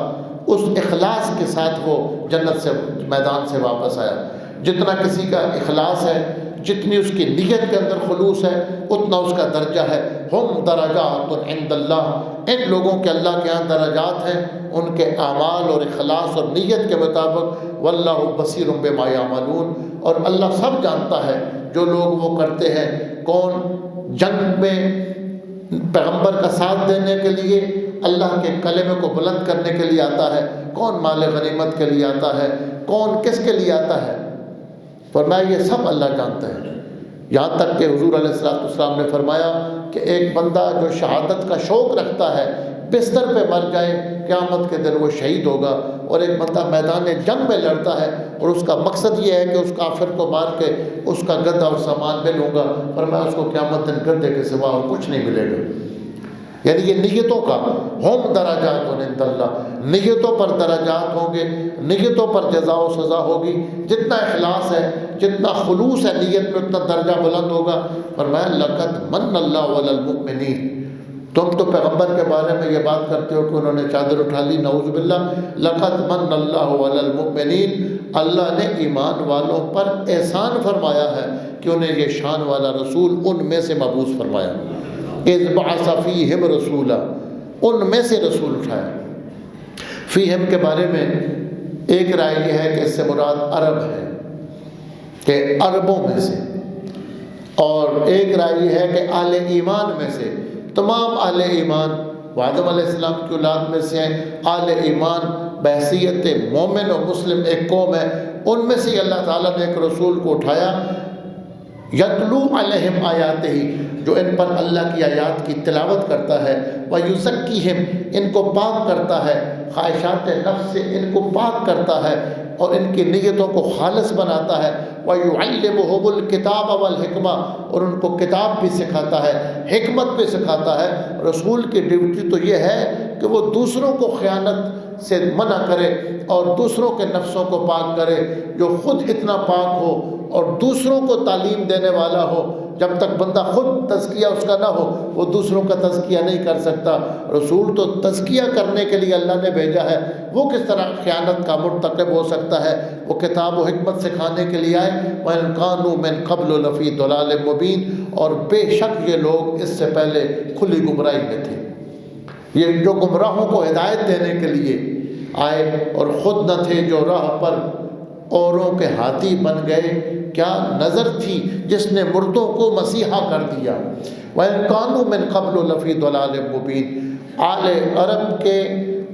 Speaker 1: اس اخلاص کے ساتھ وہ جنت سے میدان سے واپس آیا. جتنا کسی کا اخلاص ہے، جتنی اس کی نیت کے اندر خلوص ہے، اتنا اس کا درجہ ہے. ہم درجات عند اللہ، ان لوگوں کے اللہ کے ہاں درجات ہیں ان کے اعمال اور اخلاص اور نیت کے مطابق. واللہ بصیر بما یعملون، اور اللہ سب جانتا ہے جو لوگ وہ کرتے ہیں. کون جنگ میں پیغمبر کا ساتھ دینے کے لیے اللہ کے کلمے کو بلند کرنے کے لیے آتا ہے، کون مال غنیمت کے لیے آتا ہے، کون کس کے لیے آتا ہے. فرمایا یہ سب اللہ جانتا ہے. یہاں تک کہ حضور علیہ السلام نے فرمایا کہ ایک بندہ جو شہادت کا شوق رکھتا ہے بستر پہ مر جائے قیامت کے دن وہ شہید ہوگا. اور ایک بندہ میدان جنگ میں لڑتا ہے اور اس کا مقصد یہ ہے کہ اس کافر کو مار کے اس کا گدھا اور سامان میں لوں گا، فرمایا اس کو قیامت دن گدھے کے سوا اور کچھ نہیں ملے گا. یعنی یہ نیتوں کا ہم درجات عند اللہ، نیتوں پر درجات ہوں گے، نیتوں پر جزا و سزا ہوگی. جتنا اخلاص ہے، جتنا خلوص ہے نیت میں، اتنا درجہ بلند ہوگا. فرمایا لقد من اللہ علی المؤمنین. تم تو پیغمبر کے بارے میں یہ بات کرتے ہو کہ انہوں نے چادر اٹھا لی، نعوذ باللہ. لقد من اللہ علی المؤمنین، اللہ نے ایمان والوں پر احسان فرمایا ہے کہ انہیں یہ شان والا رسول ان میں سے مبعوث فرمایا. اذ بعث فیہم رسولا، ان میں سے رسول اٹھایا. فیہم کے بارے میں ایک رائے یہ ہے کہ اس سے مراد عرب ہے کہ عربوں میں سے، اور ایک رائے یہ ہے کہ اہل ایمان میں سے. تمام اہل ایمان آدم علیہ السلام کی اولاد میں سے ہیں. اہل ایمان بحیثیت مومن و مسلم ایک قوم ہے، ان میں سے اللہ تعالیٰ نے ایک رسول کو اٹھایا، یتلو علیہم آیاتہ، جو ان پر اللہ کی آیات کی تلاوت کرتا ہے، ویزکیہم، ان کو پاک کرتا ہے، خواہشات نفس سے ان کو پاک کرتا ہے اور ان کی نیتوں کو خالص بناتا ہے، ویعلمہم الکتاب والحکمہ، اور ان کو کتاب بھی سکھاتا ہے، حکمت بھی سکھاتا ہے۔ رسول کی ڈیوٹی تو یہ ہے کہ وہ دوسروں کو خیانت سے منع کرے اور دوسروں کے نفسوں کو پاک کرے، جو خود اتنا پاک ہو اور دوسروں کو تعلیم دینے والا ہو۔ جب تک بندہ خود تزکیہ اس کا نہ ہو وہ دوسروں کا تزکیہ نہیں کر سکتا۔ رسول تو تزکیہ کرنے کے لیے اللہ نے بھیجا ہے، وہ کس طرح خیانت کا مرتکب ہو سکتا ہے؟ وہ کتاب و حکمت سکھانے کے لیے آئے، وَإِن كَانُوا مِن قَبْلُ لَفِي ضَلَالٍ مُبِينٍ، اور بے شک یہ لوگ اس سے پہلے کھلی گمراہی میں تھے۔ یہ جو گمراہوں کو ہدایت دینے کے لیے آئے اور خود نہ تھے، جو راہ پر اوروں کے ہاتھی بن گئے۔ کیا نظر تھی جس نے مردوں کو مسیحا کر دیا۔ وَإِن كَانُوا مِن قَبْلُ لَفِي ضَلَالٍ مُبِينٍ، آل عرب کے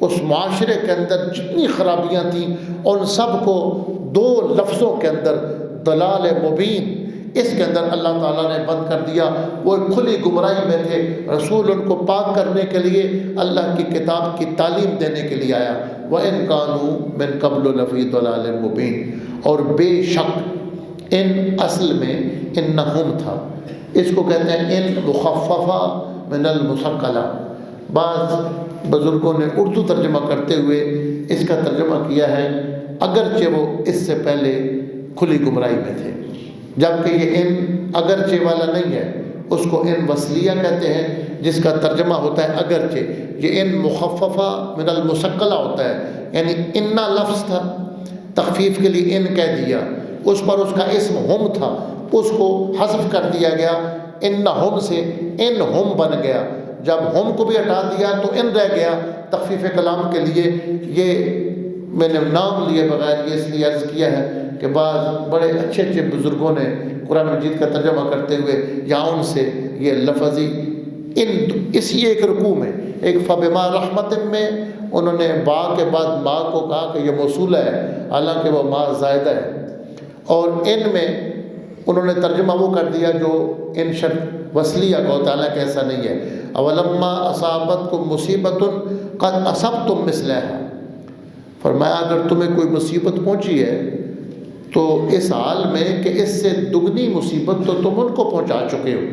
Speaker 1: اس معاشرے کے اندر جتنی خرابیاں تھیں ان سب کو دو لفظوں کے اندر ضلال مبین، اس کے اندر اللہ تعالیٰ نے بند کر دیا۔ وہ کھلی گمراہی میں تھے، رسول ان کو پاک کرنے کے لیے اللہ کی کتاب کی تعلیم دینے کے لیے آیا۔ وَإِن كَانُوا مِن قَبْلُ لَفِي ضَلَالٍ مُبِينٍ، اور بے شک ان اصل میں انہم تھا، اس کو کہتے ہیں ان مخففہ من المثقلہ۔ بعض بزرگوں نے اردو ترجمہ کرتے ہوئے اس کا ترجمہ کیا ہے اگرچہ وہ اس سے پہلے کھلی گمراہی میں تھے، جبکہ یہ ان اگرچہ والا نہیں ہے، اس کو ان وصلیہ کہتے ہیں، جس کا ترجمہ ہوتا ہے اگرچہ۔ یہ ان مخففہ من المثقلہ ہوتا ہے، یعنی انا لفظ تھا، تخفیف کے لیے ان کہہ دیا، اس پر اس کا اسم ہم تھا، اس کو حذف کر دیا گیا، انہم سے ان ہم بن گیا۔ جب ہم کو بھی ہٹا دیا تو ان رہ گیا تخفیف کلام کے لیے۔ یہ میں نے نام لیے بغیر یہ اس لیے عرض کیا ہے کہ بعض بڑے اچھے اچھے بزرگوں نے قرآن مجید کا ترجمہ کرتے ہوئے یا ان سے یہ لفظی ان اسی ایک رکوع میں ایک فبما رحمت میں انہوں نے با کے بعد ما کو کہا کہ یہ موصولہ ہے، حالانکہ وہ ما زائدہ ہے، اور ان میں انہوں نے ترجمہ وہ کر دیا جو ان شرط وصلیہ کو تعالیٰ کہ ایسا نہیں ہے۔ اولما اصابتکم مصیبت قد اصبتم مثلها، فرمایا اگر تمہیں کوئی مصیبت پہنچی ہے تو اس حال میں کہ اس سے دگنی مصیبت تو تم ان کو پہنچا چکے ہو،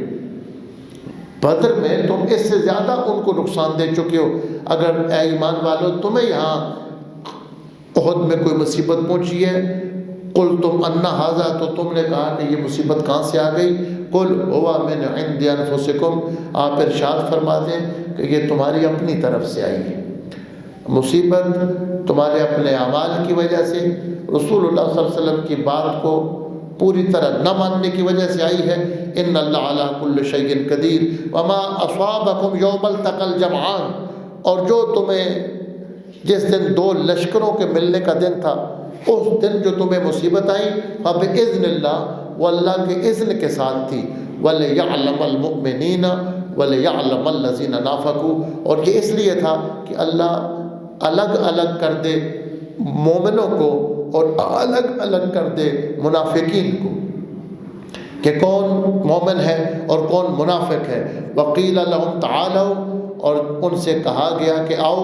Speaker 1: بدر میں تم اس سے زیادہ ان کو نقصان دے چکے ہو۔ اگر اے ایمان والو تمہیں یہاں احد میں کوئی مصیبت پہنچی ہے، قل تم انا ھذا، تو تم نے کہا کہ یہ مصیبت کہاں سے آ گئی؟ قل ہوا من عند انفسکم، آپ ارشاد فرما دیں کہ یہ تمہاری اپنی طرف سے آئی ہے، مصیبت تمہارے اپنے اعمال کی وجہ سے، رسول اللہ صلی اللہ علیہ وسلم کی بات کو پوری طرح نہ ماننے کی وجہ سے آئی ہے۔ ان اللہ علی کل شیء قدیر وما اصابکم یوم التقى الجمعان، اور جو تمہیں جس دن دو لشکروں کے ملنے کا دن تھا، اس دن جو تمہیں مصیبت آئی فباذن اللہ، وہ اللہ کے اذن کے ساتھ تھی، وَلِيَعْلَمَ الْمُؤْمِنِينَ وَلِيَعْلَمَ الَّذِينَ نَافَقُوا، اور یہ اس لیے تھا کہ اللہ الگ الگ کر دے مومنوں کو اور الگ الگ کر دے منافقین کو، کہ کون مومن ہے اور کون منافق ہے۔ وَقِيلَ لَهُمْ تَعَالَوْا، اور ان سے کہا گیا کہ آؤ،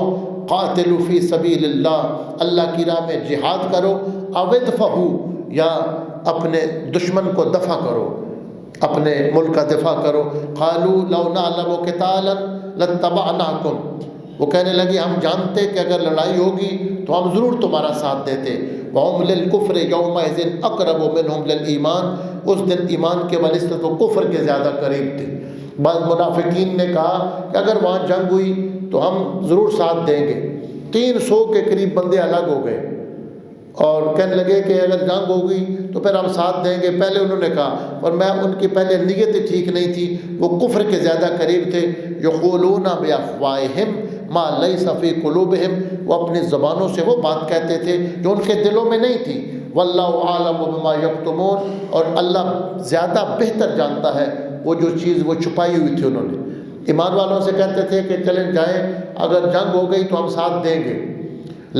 Speaker 1: قاتلوا فی سبیل اللہ، اللہ کی راہ میں جہاد کرو، او ادفعوا، یا اپنے دشمن کو دفع کرو، اپنے ملک کا دفاع کرو۔ قالوا لو نعلم قتالا لاتبعناکم، وہ کہنے لگے ہم جانتے کہ اگر لڑائی ہوگی تو ہم ضرور تمہارا ساتھ دیتے۔ وَهُمْ لِلْكُفْرِ يَوْمَئِذٍ أَقْرَبُ مِنْهُمْ لِلْإِيمَانِ، اس دن ایمان کے بنسبت وہ کفر کے زیادہ قریب تھے۔ بعض منافقین نے کہا کہ اگر وہاں جنگ ہوئی تو ہم ضرور ساتھ دیں گے۔ 300 کے قریب بندے الگ ہو گئے اور کہنے لگے کہ اگر جنگ ہوگی تو پھر ہم ساتھ دیں گے۔ پہلے انہوں نے کہا، اور میں ان کی پہلے نیت ٹھیک نہیں تھی، وہ کفر کے زیادہ قریب تھے۔ یقولون بافواہہم ما لیس فی قلوبہم، وہ اپنی زبانوں سے وہ بات کہتے تھے جو ان کے دلوں میں نہیں تھی۔ واللہ اعلم بما یکتمون، اور اللہ زیادہ بہتر جانتا ہے وہ جو چیز وہ چھپائی ہوئی تھی۔ انہوں نے ایمان والوں سے کہتے تھے کہ چلیں جائیں، اگر جنگ ہو گئی تو ہم ساتھ دیں گے،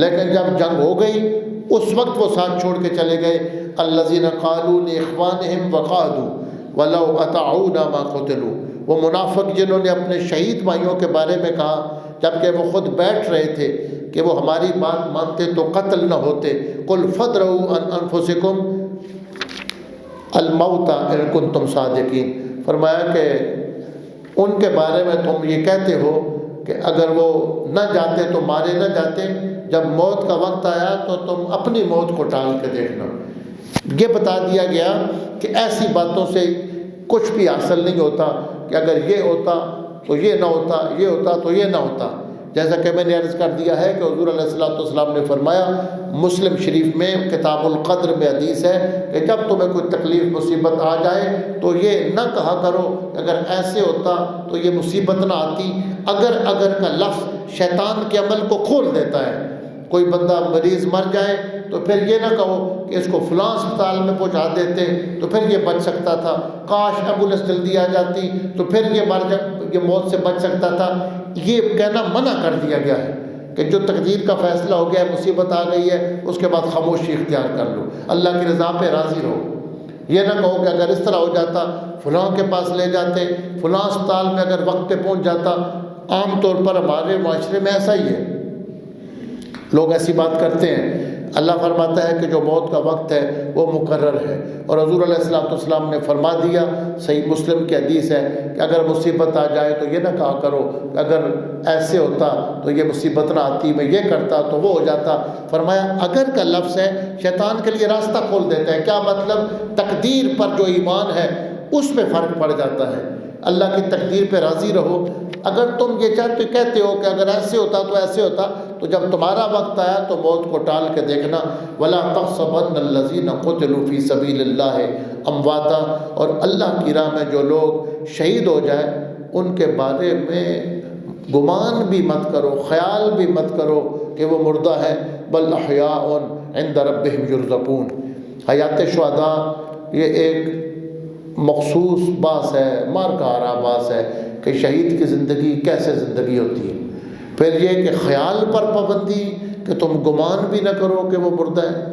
Speaker 1: لیکن جب جنگ ہو گئی اس وقت وہ ساتھ چھوڑ کے چلے گئے۔ الذین قالوا لاخوانہم وقعدوا ولو اطاعونا ما قتلوا، وہ منافق جنہوں نے اپنے شہید بھائیوں کے بارے میں کہا جبکہ وہ خود بیٹھ رہے تھے کہ وہ ہماری بات مانتے تو قتل نہ ہوتے۔ قل فادرؤوا عن انفسکم الموت ان کنتم صادقین، فرمایا کہ ان کے بارے میں تم یہ کہتے ہو کہ اگر وہ نہ جاتے تو مارے نہ جاتے، جب موت کا وقت آیا تو تم اپنی موت کو ٹال کے دیکھنا۔ یہ بتا دیا گیا کہ ایسی باتوں سے کچھ بھی حاصل نہیں ہوتا کہ اگر یہ ہوتا تو یہ نہ ہوتا، یہ ہوتا تو یہ نہ ہوتا۔ جیسا کہ میں نے عرض کر دیا ہے کہ حضور علیہ السلام نے فرمایا، مسلم شریف میں کتاب القدر میں حدیث ہے کہ جب تمہیں کوئی تکلیف مصیبت آ جائے تو یہ نہ کہا کرو کہ اگر ایسے ہوتا تو یہ مصیبت نہ آتی۔ اگر کا لفظ شیطان کے عمل کو کھول دیتا ہے۔ کوئی بندہ مریض مر جائے تو پھر یہ نہ کہو کہ اس کو فلاں اسپتال میں پہنچا دیتے تو پھر یہ بچ سکتا تھا، کاش ایمبولینس جلدی آ جاتی تو پھر یہ موت سے بچ سکتا تھا۔ یہ کہنا منع کر دیا گیا ہے کہ جو تقدیر کا فیصلہ ہو گیا ہے، مصیبت آ گئی ہے، اس کے بعد خاموشی اختیار کر لو، اللہ کی رضا پہ راضی رہو۔ یہ نہ کہو کہ اگر اس طرح ہو جاتا فلاں کے پاس لے جاتے، فلاں اسپتال میں اگر وقت پہ پہنچ جاتا۔ عام طور پر ہمارے معاشرے میں ایسا ہی ہے، لوگ ایسی بات کرتے ہیں۔ اللہ فرماتا ہے کہ جو موت کا وقت ہے وہ مقرر ہے، اور حضور علیہ السلام نے فرما دیا، صحیح مسلم کی حدیث ہے کہ اگر مصیبت آ جائے تو یہ نہ کہا کرو کہ اگر ایسے ہوتا تو یہ مصیبت نہ آتی، میں یہ کرتا تو وہ ہو جاتا۔ فرمایا اگر کا لفظ ہے شیطان کے لیے راستہ کھول دیتا ہے۔ کیا مطلب؟ تقدیر پر جو ایمان ہے اس میں فرق پڑ جاتا ہے۔ اللہ کی تقدیر پہ راضی رہو۔ اگر تم یہ کہتے ہو کہ اگر ایسے ہوتا تو ایسے ہوتا، تو جب تمہارا وقت آیا تو موت کو ٹال کے دیکھنا۔ وَلَا تَحْسَبَنَّ الَّذِينَ قُتِلُوا فِي سَبِيلِ اللَّهِ أَمْوَاتًا، اور اللہ کی راہ میں جو لوگ شہید ہو جائے ان کے بارے میں گمان بھی مت کرو، خیال بھی مت کرو کہ وہ مردہ ہے۔ بل احیاء عند ربهم يرزقون۔ حیات شہداء یہ ایک مخصوص باس ہے، مارکارہ باس ہے کہ شہید کی زندگی کیسے زندگی ہوتی ہے۔ پھر یہ کہ خیال پر پابندی کہ تم گمان بھی نہ کرو کہ وہ مردہ ہے،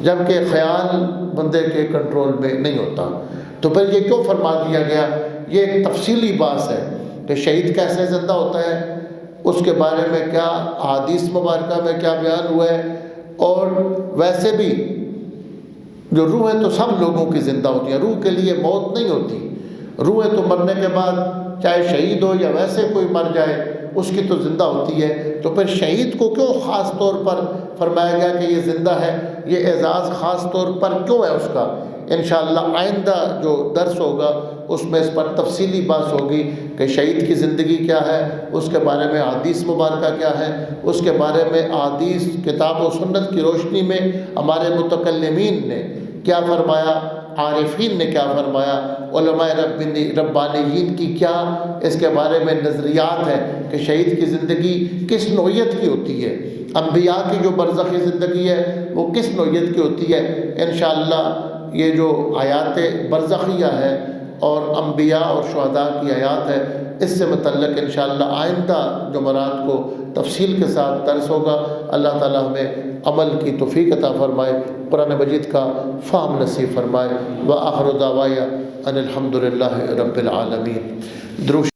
Speaker 1: جبکہ خیال بندے کے کنٹرول میں نہیں ہوتا۔ تو پھر یہ کیوں فرما دیا گیا؟ یہ ایک تفصیلی باس ہے کہ شہید کیسے زندہ ہوتا ہے، اس کے بارے میں کیا احادیث مبارکہ میں کیا بیان ہوا ہے۔ اور ویسے بھی جو روحیں تو سب لوگوں کی زندہ ہوتی ہیں، روح کے لیے موت نہیں ہوتی۔ روحیں تو مرنے کے بعد چاہے شہید ہو یا ویسے کوئی مر جائے اس کی تو زندہ ہوتی ہے۔ تو پھر شہید کو کیوں خاص طور پر فرمایا گیا کہ یہ زندہ ہے؟ یہ اعزاز خاص طور پر کیوں ہے اس کا؟ انشاءاللہ آئندہ جو درس ہوگا اس میں اس پر تفصیلی بات ہوگی کہ شہید کی زندگی کیا ہے، اس کے بارے میں حدیث مبارکہ کیا ہے، اس کے بارے میں حدیث کتاب و سنت کی روشنی میں ہمارے متکلمین نے کیا فرمایا، عارفین نے کیا فرمایا، علماء ربانیین کی کیا اس کے بارے میں نظریات ہیں کہ شہید کی زندگی کس نوعیت کی ہوتی ہے، انبیاء کی جو برزخی زندگی ہے وہ کس نوعیت کی ہوتی ہے۔ انشاءاللہ یہ جو آیات برزخیہ ہے اور انبیاء اور شہداء کی آیات ہے، اس سے متعلق انشاءاللہ آئندہ جمعرات کو تفصیل کے ساتھ درس ہوگا۔ اللہ تعالی ہمیں عمل کی توفیق عطا فرمائے، قرآن مجید کا فہم نصیب فرمائے۔ وآخر دعوایا ان الحمد للہ رب العالمین۔